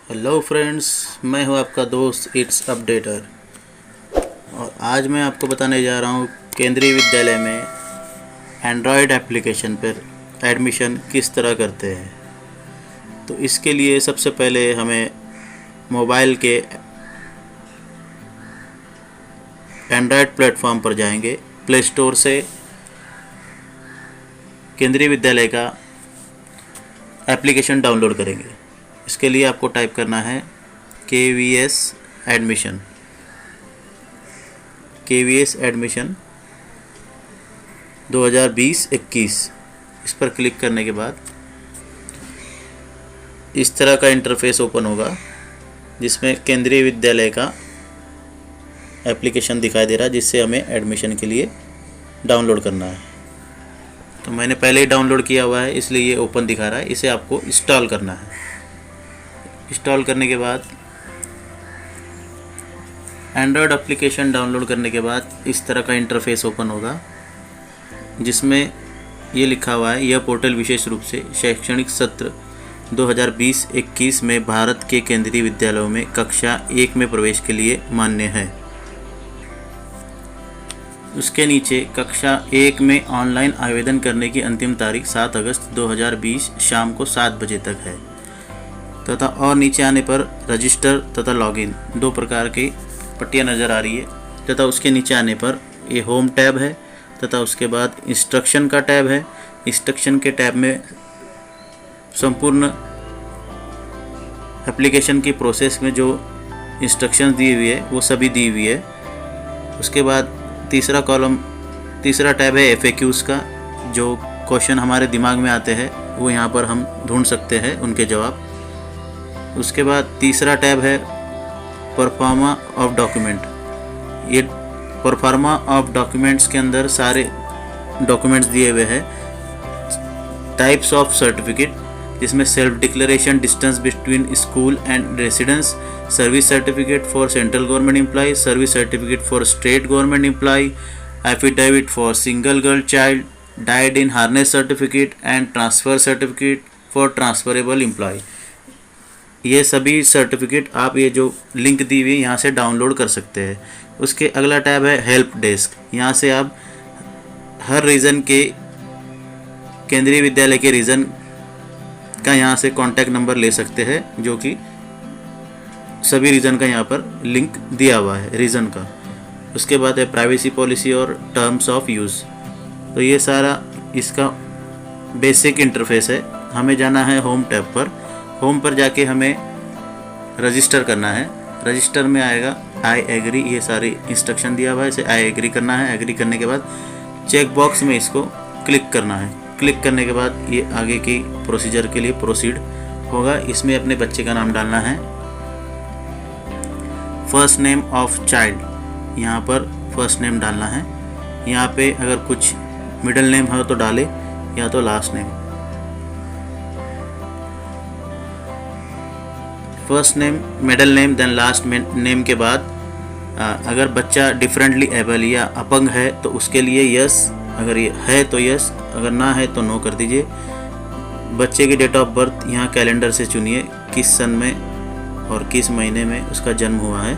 Hello friends, मैं हूं आपका दोस्त इट्स अपडेटर। और आज मैं आपको बताने जा रहा हूं केंद्रीय विद्यालय में एंड्रॉयड एप्लीकेशन पर एडमिशन किस तरह करते हैं। तो इसके लिए सबसे पहले हमें मोबाइल के एंड्रॉयड प्लेटफॉर्म पर जाएंगे। प्ले स्टोर से केंद्रीय विद्यालय का एप्लीकेशन डाउनलोड करेंगे। इसके लिए आपको टाइप करना है KVS एडमिशन। KVS एडमिशन 2020-21 इस पर क्लिक करने के बाद इस तरह का इंटरफेस ओपन होगा, जिसमें केंद्रीय विद्यालय का एप्लीकेशन दिखाई दे रहा है, जिससे हमें एडमिशन के लिए डाउनलोड करना है। तो मैंने पहले ही डाउनलोड किया हुआ है, इसलिए ये ओपन दिखा रहा है। इसे आपको इंस्टॉल करना है। इंस्टॉल करने के बाद एंड्रॉयड एप्लीकेशन डाउनलोड करने के बाद इस तरह का इंटरफेस ओपन होगा, जिसमें ये लिखा हुआ है, यह पोर्टल विशेष रूप से शैक्षणिक सत्र 2020-21 में भारत के केंद्रीय विद्यालयों में कक्षा 1 में प्रवेश के लिए मान्य है। उसके नीचे कक्षा 1 में ऑनलाइन आवेदन करने की अंतिम तारीख 7 अगस्त 2020 शाम को 7 बजे तक है तथा और नीचे आने पर रजिस्टर तथा लॉगिन 2 प्रकार की पट्टियाँ नज़र आ रही है। तथा उसके नीचे आने पर ये होम टैब है तथा उसके बाद इंस्ट्रक्शन का टैब है। इंस्ट्रक्शन के टैब में संपूर्ण एप्लीकेशन की प्रोसेस में जो इंस्ट्रक्शंस दी हुई है वो सभी दी हुई है। उसके बाद तीसरा टैब है FAQs का। जो क्वेश्चन हमारे दिमाग में आते हैं वो यहाँ पर हम ढूंढ सकते हैं उनके जवाब। उसके बाद तीसरा टैब है परफॉर्मा ऑफ डॉक्यूमेंट। ये परफॉर्मा ऑफ डॉक्यूमेंट्स के अंदर सारे डॉक्यूमेंट्स दिए हुए हैं। टाइप्स ऑफ सर्टिफिकेट, जिसमें self declaration distance between school and residence, service certificate for central government employ, service certificate for state government employ, affidavit for single girl child, died in harness certificate and transfer certificate for transferable employ. ये सभी certificate आप ये जो link दी हुई है यहाँ से download कर सकते हैं। उसके अगला टैब है हेल्प डेस्क। यहाँ से आप हर रीजन के केंद्रीय विद्यालय के रीजन का यहाँ से कॉन्टैक्ट नंबर ले सकते हैं, जो कि सभी रीजन का यहाँ पर लिंक दिया हुआ है रीजन का। उसके बाद है प्राइवेसी पॉलिसी और टर्म्स ऑफ यूज़। तो ये सारा इसका बेसिक इंटरफेस है। हमें जाना है होम टैब पर। होम पर जाके हमें रजिस्टर करना है। रजिस्टर में आएगा आई एग्री, ये सारी इंस्ट्रक्शन दिया हुआ है, इसे आई एग्री करना है। एग्री करने के बाद चेक बॉक्स में इसको क्लिक करना है। क्लिक करने के बाद ये आगे की प्रोसीजर के लिए प्रोसीड होगा। इसमें अपने बच्चे का नाम डालना है। फर्स्ट नेम ऑफ चाइल्ड, यहाँ पर फर्स्ट नेम डालना है। यहाँ पे अगर कुछ मिडिल नेम हो तो डाले, या तो last name. First name, middle name, then last name के बाद अगर बच्चा डिफरेंटली एबल या अपंग है तो उसके लिए यस, अगर ये है तो यस, अगर ना है तो नो कर दीजिए। बच्चे की डेट ऑफ बर्थ यहाँ कैलेंडर से चुनिए, किस सन में और किस महीने में उसका जन्म हुआ है।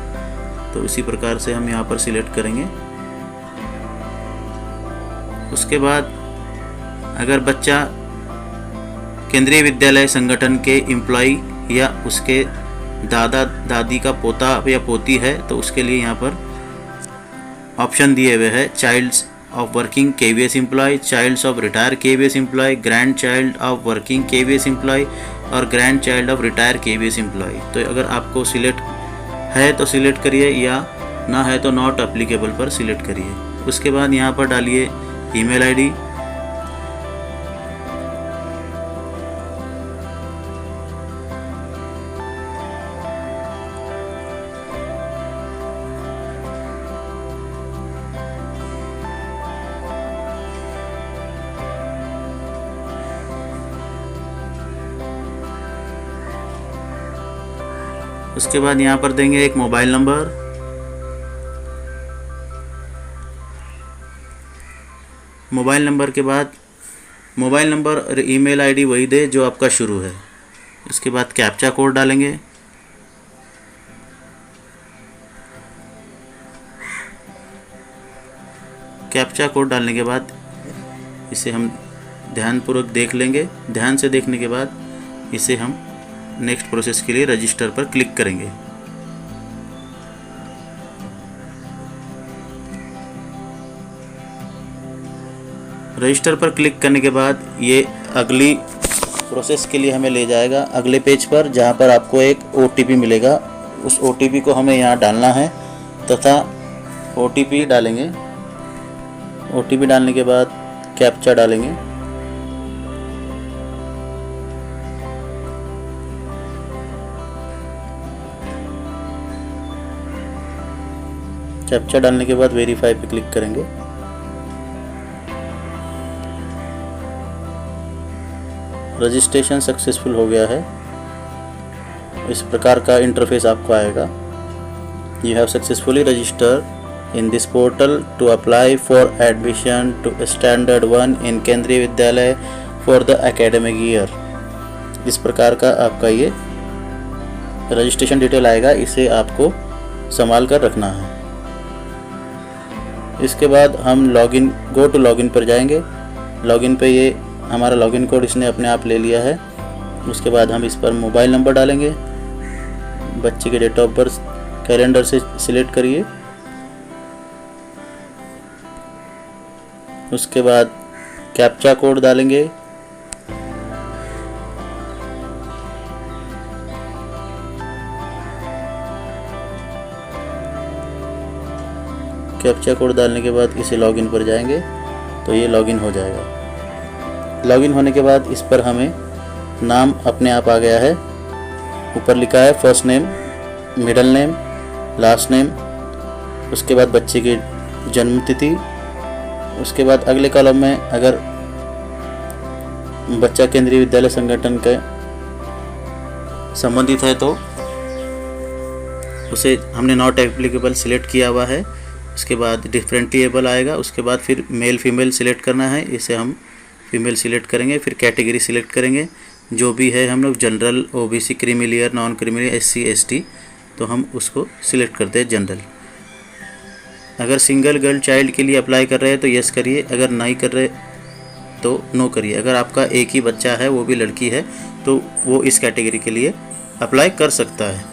तो इसी प्रकार से हम यहाँ पर सिलेक्ट करेंगे। उसके बाद अगर बच्चा केंद्रीय विद्यालय संगठन के एम्प्लॉय या उसके दादा दादी का पोता या पोती है तो उसके लिए यहाँ पर ऑप्शन दिए हुए हैं, childs of working KVS employ, childs of retire KVS employ, grand child of working KVS employ और grand child of retire KVS employ. तो अगर आपको सिलेक्ट है तो सिलेक्ट करिए, या ना है तो नॉट एप्लीकेबल पर सिलेक्ट करिए। उसके बाद यहाँ पर डालिए ईमेल ID। उसके बाद यहाँ पर देंगे एक मोबाइल नंबर। मोबाइल नंबर के बाद मोबाइल नंबर और ईमेल आईडी वही दे जो आपका शुरू है। इसके बाद कैप्चा कोड डालेंगे। कैप्चा कोड डालने के बाद इसे हम ध्यानपूर्वक देख लेंगे। ध्यान से देखने के बाद इसे हम नेक्स्ट प्रोसेस के लिए रजिस्टर पर क्लिक करेंगे। रजिस्टर पर क्लिक करने के बाद ये अगली प्रोसेस के लिए हमें ले जाएगा अगले पेज पर, जहाँ पर आपको एक OTP मिलेगा। उस OTP को हमें यहाँ डालना है तथा OTP डालेंगे। OTP डालने के बाद कैप्चा डालेंगे। कैप्चा डालने के बाद वेरीफाई पे क्लिक करेंगे। रजिस्ट्रेशन सक्सेसफुल हो गया है। इस प्रकार का इंटरफेस आपको आएगा। You have successfully registered in this portal to apply for admission to standard 1 इन Kendriya Vidyalaya for the academic year. इस प्रकार का आपका ये रजिस्ट्रेशन डिटेल आएगा। इसे आपको संभाल कर रखना है। इसके बाद हम लॉगिन गो टू लॉगिन पर जाएंगे। लॉगिन पे ये हमारा लॉगिन कोड इसने अपने आप ले लिया है। उसके बाद हम इस पर मोबाइल नंबर डालेंगे। बच्चे के डेट ऑफ बर्थ कैलेंडर से सिलेक्ट करिए। उसके बाद कैप्चा कोड डालेंगे। कैप्चा कोड डालने के बाद इसे लॉगिन पर जाएंगे तो ये लॉगिन हो जाएगा। लॉगिन होने के बाद इस पर हमें नाम अपने आप आ गया है। ऊपर लिखा है first name, middle name, last name. उसके बाद बच्चे की जन्म तिथि। उसके बाद अगले कॉलम में अगर बच्चा केंद्रीय विद्यालय संगठन के संबंधित है तो उसे हमने नॉट एप्लीकेबल सिलेक्ट किया हुआ है। उसके बाद डिफरेंटिएबल आएगा। उसके बाद फिर मेल फीमेल सिलेक्ट करना है। इसे हम फीमेल सिलेक्ट करेंगे। फिर कैटेगरी सिलेक्ट करेंगे। जो भी है हम लोग general, OBC, creamy layer, non creamy layer, SC ST, तो हम उसको सिलेक्ट करते हैं जनरल। अगर सिंगल गर्ल चाइल्ड के लिए अप्लाई कर रहे हैं तो यस करिए, अगर नहीं कर रहे तो नो करिए। अगर आपका एक ही बच्चा है, वो भी लड़की है, तो वो इस कैटेगरी के लिए अप्लाई कर सकता है।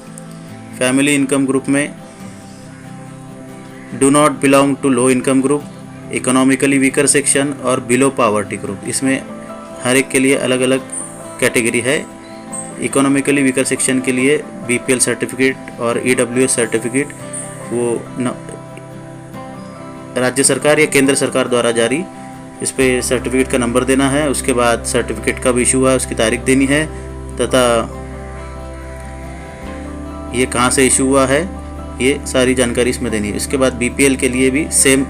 फैमिली इनकम ग्रुप में do not belong to low income group, economically weaker section और बिलो पावर्टी ग्रुप। इसमें हर एक के लिए अलग अलग कैटेगरी है। इकोनॉमिकली वीकर सेक्शन के लिए BPL सर्टिफिकेट और EWS सर्टिफिकेट वो राज्य सरकार या केंद्र सरकार द्वारा जारी, इस पे सर्टिफिकेट का नंबर देना है। उसके बाद सर्टिफिकेट कब इशू हुआ है उसकी तारीख देनी है तथा ये कहाँ से इशू हुआ है, ये सारी जानकारी इसमें देनी है। इसके बाद BPL के लिए भी सेम,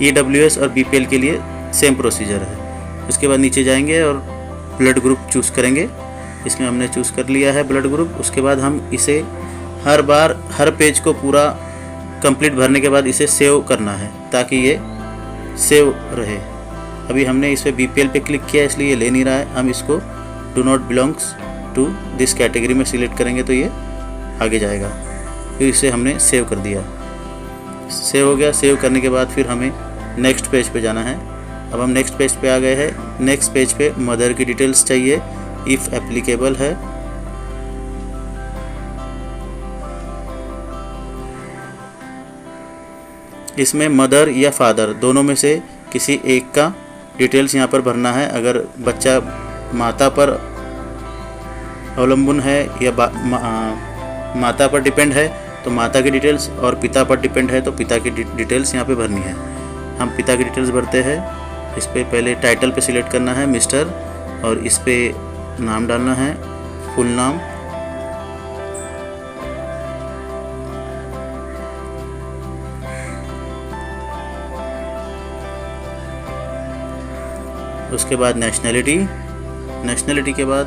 EWS और BPL के लिए सेम प्रोसीजर है। उसके बाद नीचे जाएंगे और ब्लड ग्रुप चूज़ करेंगे। इसमें हमने चूज़ कर लिया है ब्लड ग्रुप। उसके बाद हम इसे हर बार हर पेज को पूरा कंप्लीट भरने के बाद इसे सेव करना है ताकि ये सेव रहे। अभी हमने इस पर BPL पे क्लिक किया इसलिए ये ले नहीं रहा है। हम इसको do not belongs to this category में सिलेक्ट करेंगे तो ये आगे जाएगा। फिर इसे हमने सेव कर दिया। सेव हो गया। सेव करने के बाद फिर हमें नेक्स्ट पेज पे जाना है। अब हम नेक्स्ट पेज पे आ गए हैं। नेक्स्ट पेज पे मदर की डिटेल्स चाहिए, इफ़ एप्लीकेबल है। इसमें मदर या फादर दोनों में से किसी एक का डिटेल्स यहाँ पर भरना है। अगर बच्चा माता पर अवलंबन है या माता पर डिपेंड है तो माता की डिटेल्स, और पिता पर डिपेंड है तो पिता की डिटेल्स यहाँ पे भरनी है। हम पिता की डिटेल्स भरते हैं। इस पे पहले टाइटल पे सिलेक्ट करना है मिस्टर, और इस पे नाम डालना है, फुल नाम। उसके बाद नेशनैलिटी के बाद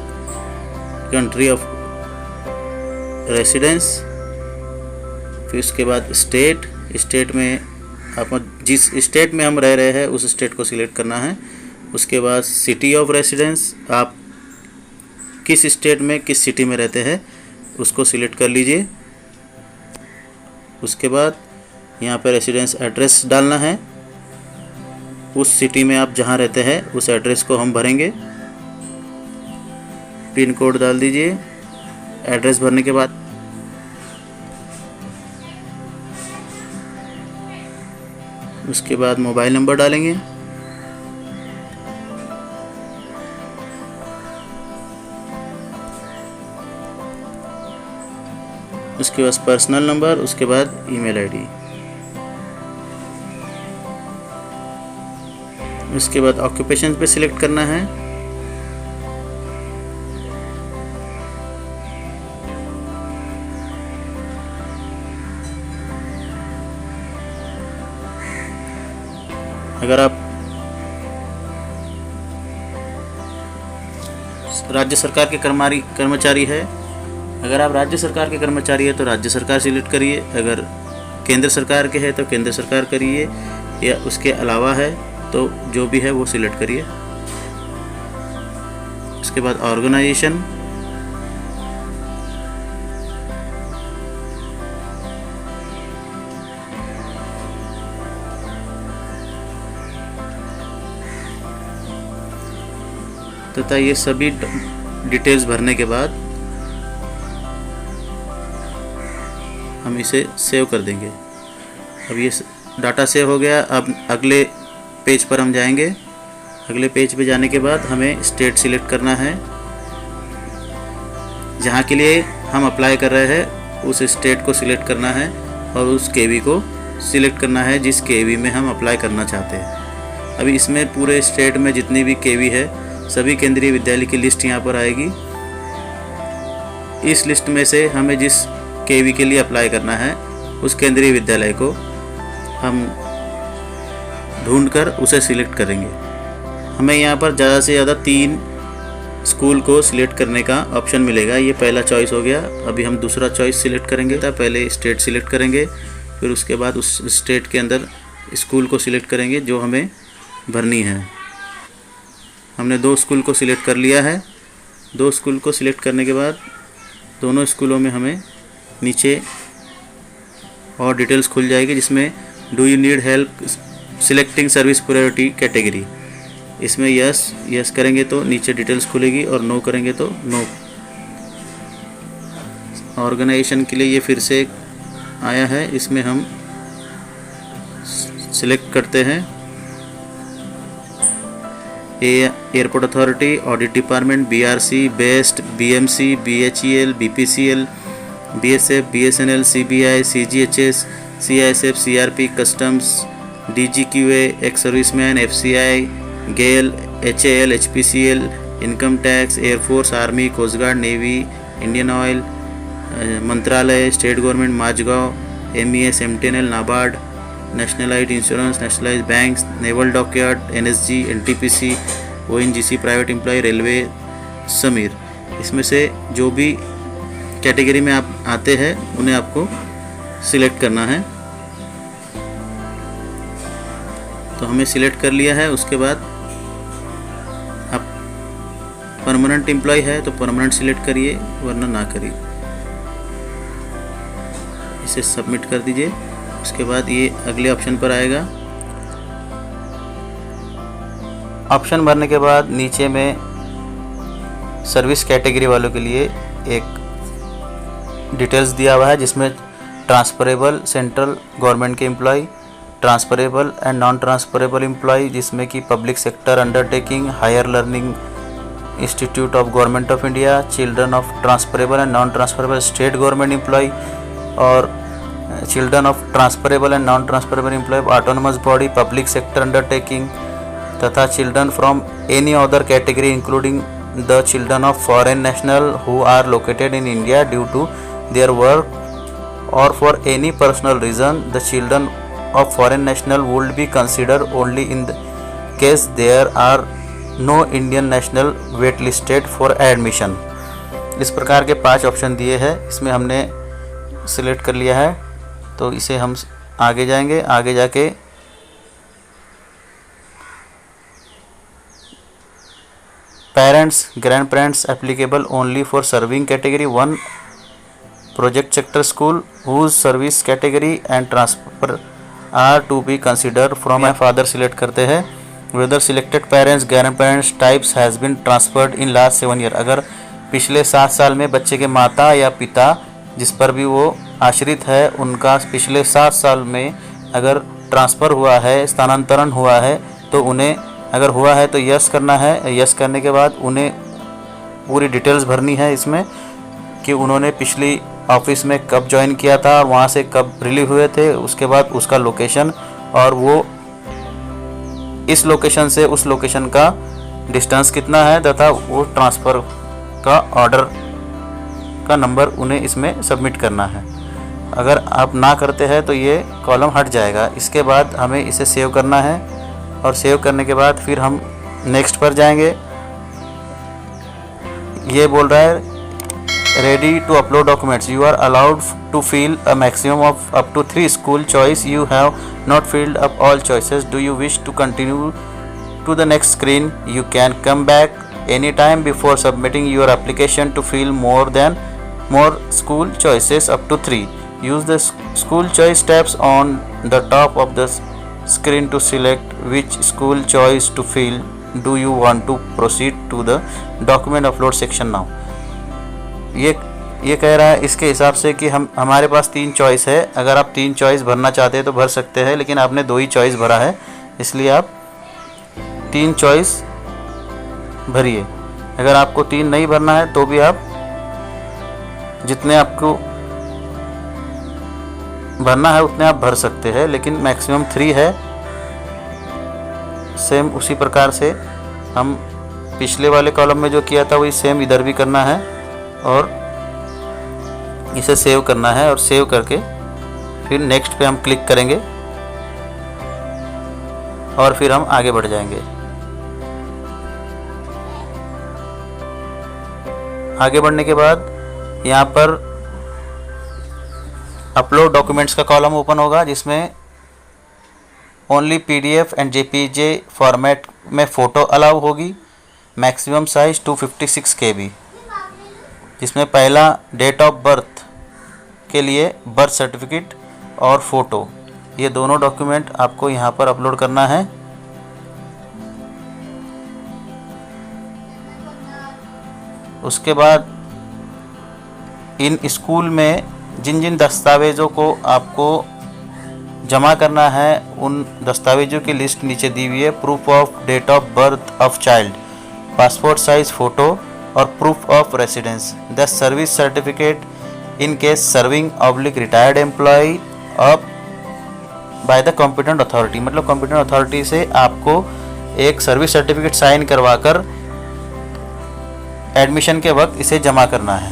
कंट्री ऑफ रेसिडेंस। फिर उसके बाद स्टेट में आप जिस स्टेट में हम रह रहे हैं उस स्टेट को सिलेक्ट करना है। उसके बाद सिटी ऑफ रेसिडेंस, आप किस स्टेट में किस सिटी में रहते हैं उसको सिलेक्ट कर लीजिए। उसके बाद यहाँ पर रेसिडेंस एड्रेस डालना है। उस सिटी में आप जहाँ रहते हैं उस एड्रेस को हम भरेंगे। पिन कोड डाल दीजिए। एड्रेस भरने के बाद उसके बाद मोबाइल नंबर डालेंगे। उसके बाद पर्सनल नंबर, उसके बाद ईमेल आईडी, उसके बाद ऑक्यूपेशन पे सिलेक्ट करना है। अगर आप राज्य सरकार के कर्मचारी है, अगर आप राज्य सरकार के कर्मचारी है तो राज्य सरकार सिलेक्ट करिए। अगर केंद्र सरकार के है तो केंद्र सरकार करिए, या उसके अलावा है तो जो भी है वो सिलेक्ट करिए। उसके बाद ऑर्गेनाइजेशन, तथा ये सभी डिटेल्स भरने के बाद हम इसे सेव कर देंगे। अब ये डाटा सेव हो गया। अब अगले पेज पर हम जाएंगे। अगले पेज पे जाने के बाद हमें स्टेट सिलेक्ट करना है। जहाँ के लिए हम अप्लाई कर रहे हैं उस स्टेट को सिलेक्ट करना है और उस केवी को सिलेक्ट करना है जिस केवी में हम अप्लाई करना चाहते हैं। अभी इसमें पूरे स्टेट में जितनी भी केवी है सभी केंद्रीय विद्यालय की लिस्ट यहाँ पर आएगी। इस लिस्ट में से हमें जिस केवी के लिए अप्लाई करना है उस केंद्रीय विद्यालय को हम ढूंढकर उसे सिलेक्ट करेंगे। हमें यहाँ पर ज़्यादा से ज़्यादा 3 स्कूल को सिलेक्ट करने का ऑप्शन मिलेगा। ये पहला चॉइस हो गया। अभी हम दूसरा चॉइस सिलेक्ट करेंगे। पहले स्टेट सिलेक्ट करेंगे, फिर उसके बाद उस स्टेट के अंदर स्कूल को सिलेक्ट करेंगे जो हमें भरनी है। हमने 2 स्कूल को सिलेक्ट कर लिया है। 2 स्कूल को सिलेक्ट करने के बाद दोनों स्कूलों में हमें नीचे और डिटेल्स खुल जाएगी, जिसमें do you need help selecting service priority category. इसमें यस करेंगे तो नीचे डिटेल्स खुलेगी और नो करेंगे तो नो। ऑर्गेनाइजेशन के लिए ये फिर से आया है। इसमें हम सिलेक्ट करते हैं airport authority, audit department, BRC, BEST, BMC, BHEL, BPCL, BSF, BSNL, CBI, CGHS, CISF, CRP, customs, DGQA, ex serviceman, FCI, GAIL, HAL, HPCL, income tax, air force, army, coast guard, navy, Indian oil, मंत्रालय, state government, Mazagaon, MES, MTNL, NABARD, nationalised insurance, nationalised banks, naval dockyard, NSG, NTPC, ONGC, private employ, railway, SAMEER. इसमें से जो भी category में आप आते हैं उन्हें आपको सिलेक्ट करना है। तो हमें सिलेक्ट कर लिया है। उसके बाद आप परमानेंट एम्प्लॉय है तो परमानेंट सिलेक्ट करिए, वरना ना करिए। इसे सबमिट कर दीजिए। उसके बाद ये अगले ऑप्शन पर आएगा। ऑप्शन भरने के बाद नीचे में सर्विस कैटेगरी वालों के लिए एक डिटेल्स दिया हुआ है, जिसमें ट्रांसफरेबल सेंट्रल गवर्नमेंट के employ, transferable and non transferable employ जिसमें कि public sector undertaking, higher learning institute of government of India, children of transferable and non transferable state government employ, और children of transferable and non transferable employ autonomous body, public sector undertaking, तथा children from any other category including the children of foreign national who are located in India due to their work or for any personal reason. The children of foreign national would be considered only in the case there are no Indian national waitlisted for admission. इस प्रकार के 5 option दिए हैं। इसमें हमने select कर लिया है, तो इसे हम आगे जाएंगे। आगे जाके parents, grand parents applicable only for serving category 1 project sector school whose service category and transfer are to be consider from my father select करते हैं। Whether selected parents grand parents types has been transferred in last 7 year, अगर पिछले 7 साल में बच्चे के माता या पिता जिस पर भी वो आश्रित है उनका पिछले 7 साल में अगर ट्रांसफ़र हुआ है, स्थानांतरण हुआ है, तो उन्हें अगर हुआ है तो यस करना है। यस करने के बाद उन्हें पूरी डिटेल्स भरनी है इसमें कि उन्होंने पिछली ऑफिस में कब ज्वाइन किया था और वहाँ से कब रिलीव हुए थे, उसके बाद उसका लोकेशन और वो इस लोकेशन से उस लोकेशन का डिस्टेंस कितना है तथा वो ट्रांसफ़र का ऑर्डर का नंबर उन्हें इसमें सबमिट करना है। अगर आप ना करते हैं तो ये कॉलम हट जाएगा। इसके बाद हमें इसे सेव करना है और सेव करने के बाद फिर हम नेक्स्ट पर जाएंगे। ये बोल रहा है ready to upload documents, you are allowed to fill a maximum of up to 3 school choice, you have not filled up all choices, do you wish to continue to the next screen, you can come back anytime before submitting your application to fill more school choices up to 3, use the school choice tabs on the top of the screen to select which school choice to fill, do you want to proceed to the document upload section now। ये कह रहा है इसके हिसाब से कि हमारे पास 3 choice है, अगर आप 3 चॉइस भरना चाहते हैं तो भर सकते हैं, लेकिन आपने 2 ही चॉइस भरा है इसलिए आप 3 चॉइस भरिए। अगर आपको 3 नहीं भरना है तो भी आप जितने आपको भरना है उतने आप भर सकते हैं, लेकिन मैक्सिमम 3 है। सेम उसी प्रकार से हम पिछले वाले कॉलम में जो किया था वही सेम इधर भी करना है और इसे सेव करना है और सेव करके फिर नेक्स्ट पे हम क्लिक करेंगे और फिर हम आगे बढ़ जाएंगे। आगे बढ़ने के बाद यहाँ पर अपलोड डॉक्यूमेंट्स का कॉलम ओपन होगा जिसमें only PDF and JPG format में फ़ोटो अलाउ होगी, मैक्सिमम साइज 256 KB, जिसमें पहला डेट ऑफ बर्थ के लिए बर्थ सर्टिफिकेट और फ़ोटो, ये दोनों डॉक्यूमेंट आपको यहाँ पर अपलोड करना है। उसके बाद इन स्कूल में जिन जिन दस्तावेज़ों को आपको जमा करना है उन दस्तावेज़ों की लिस्ट नीचे दी हुई है। Proof of date of birth of child, passport size photo और proof of residence, the service certificate in case serving oblique retired employ of by the competent authority, मतलब कॉम्पिटेंट अथॉरिटी से आपको एक सर्विस सर्टिफिकेट साइन करवा कर admission के वक्त इसे जमा करना है।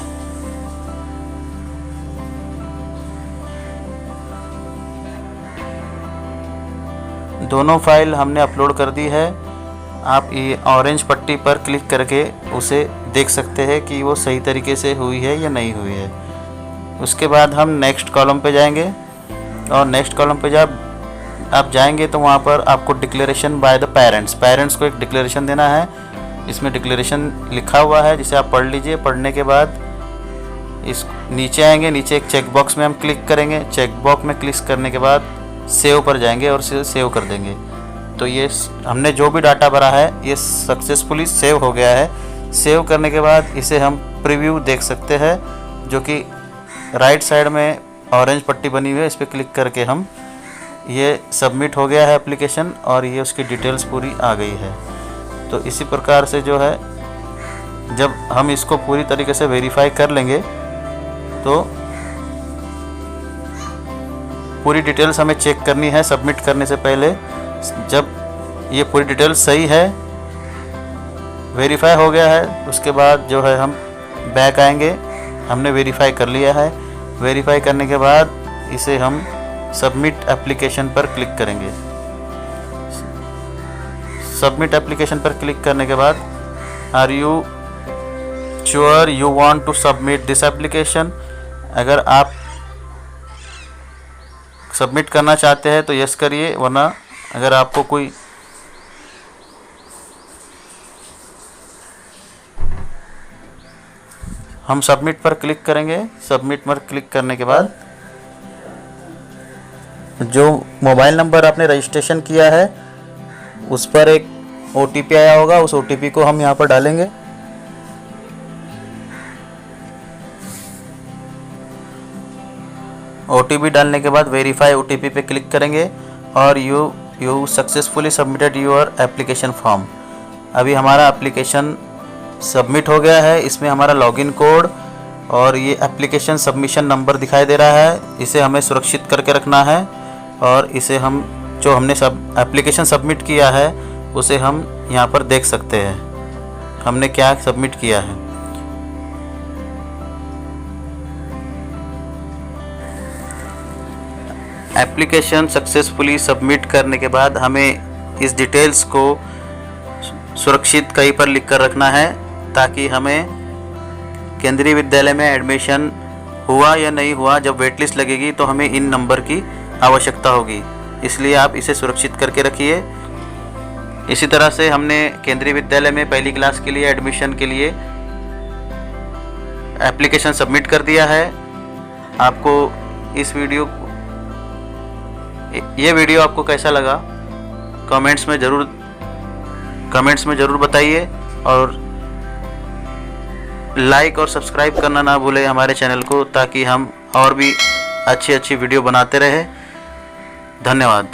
दोनों फाइल हमने अपलोड कर दी है। आप ये ऑरेंज पट्टी पर क्लिक करके उसे देख सकते हैं कि वो सही तरीके से हुई है या नहीं हुई है। उसके बाद हम नेक्स्ट कॉलम पे जाएंगे और नेक्स्ट कॉलम पे जब आप जाएंगे तो वहाँ पर आपको डिक्लेरेशन बाय द पेरेंट्स को एक डिक्लेरेशन देना है। इसमें डिक्लेरेशन लिखा हुआ है जिसे आप पढ़ लीजिए। पढ़ने के बाद इस नीचे आएंगे, नीचे एक चेक बॉक्स में हम क्लिक करेंगे। चेक बॉक्स में क्लिक करने के बाद सेव पर जाएंगे और सेव कर देंगे। तो ये हमने जो भी डाटा भरा है ये सक्सेसफुली सेव हो गया है। सेव करने के बाद इसे हम प्रीव्यू देख सकते हैं, जो कि राइट साइड में ऑरेंज पट्टी बनी हुई है। इस पर क्लिक करके हम ये सबमिट हो गया है एप्लीकेशन और ये उसकी डिटेल्स पूरी आ गई है। तो इसी प्रकार से जो है जब हम इसको पूरी तरीके से वेरीफाई कर लेंगे तो पूरी डिटेल्स हमें चेक करनी है सबमिट करने से पहले। जब ये पूरी डिटेल्स सही है, वेरीफाई हो गया है, उसके बाद जो है हम बैक आएंगे। हमने वेरीफाई कर लिया है। वेरीफाई करने के बाद इसे हम सबमिट एप्लीकेशन पर क्लिक करेंगे। सबमिट एप्लीकेशन पर क्लिक करने के बाद are you sure you want to submit this application, अगर आप सबमिट करना चाहते हैं तो यस करिए, वरना अगर आपको कोई हम सबमिट पर क्लिक करेंगे। सबमिट पर क्लिक करने के बाद जो मोबाइल नंबर आपने रजिस्ट्रेशन किया है उस पर एक OTP आया होगा, उस OTP को हम यहाँ पर डालेंगे। OTP डालने के बाद वेरीफाई OTP पे क्लिक करेंगे और you successfully submitted your application form. अभी हमारा एप्लीकेशन सबमिट हो गया है। इसमें हमारा लॉगिन कोड और ये एप्लीकेशन सबमिशन नंबर दिखाई दे रहा है। इसे हमें सुरक्षित करके रखना है और इसे हम जो हमने एप्लीकेशन सबमिट किया है उसे हम यहाँ पर देख सकते हैं हमने क्या सबमिट किया है। एप्लीकेशन सक्सेसफुली सबमिट करने के बाद हमें इस डिटेल्स को सुरक्षित कहीं पर लिख कर रखना है ताकि हमें केंद्रीय विद्यालय में एडमिशन हुआ या नहीं हुआ, जब वेट लिस्ट लगेगी तो हमें इन नंबर की आवश्यकता होगी। इसलिए आप इसे सुरक्षित करके रखिए। इसी तरह से हमने केंद्रीय विद्यालय में पहली क्लास के लिए एडमिशन के लिए एप्लीकेशन सबमिट कर दिया है। आपको ये वीडियो आपको कैसा लगा कमेंट्स में ज़रूर बताइए और लाइक और सब्सक्राइब करना ना भूलें हमारे चैनल को, ताकि हम और भी अच्छी वीडियो बनाते रहें। धन्यवाद।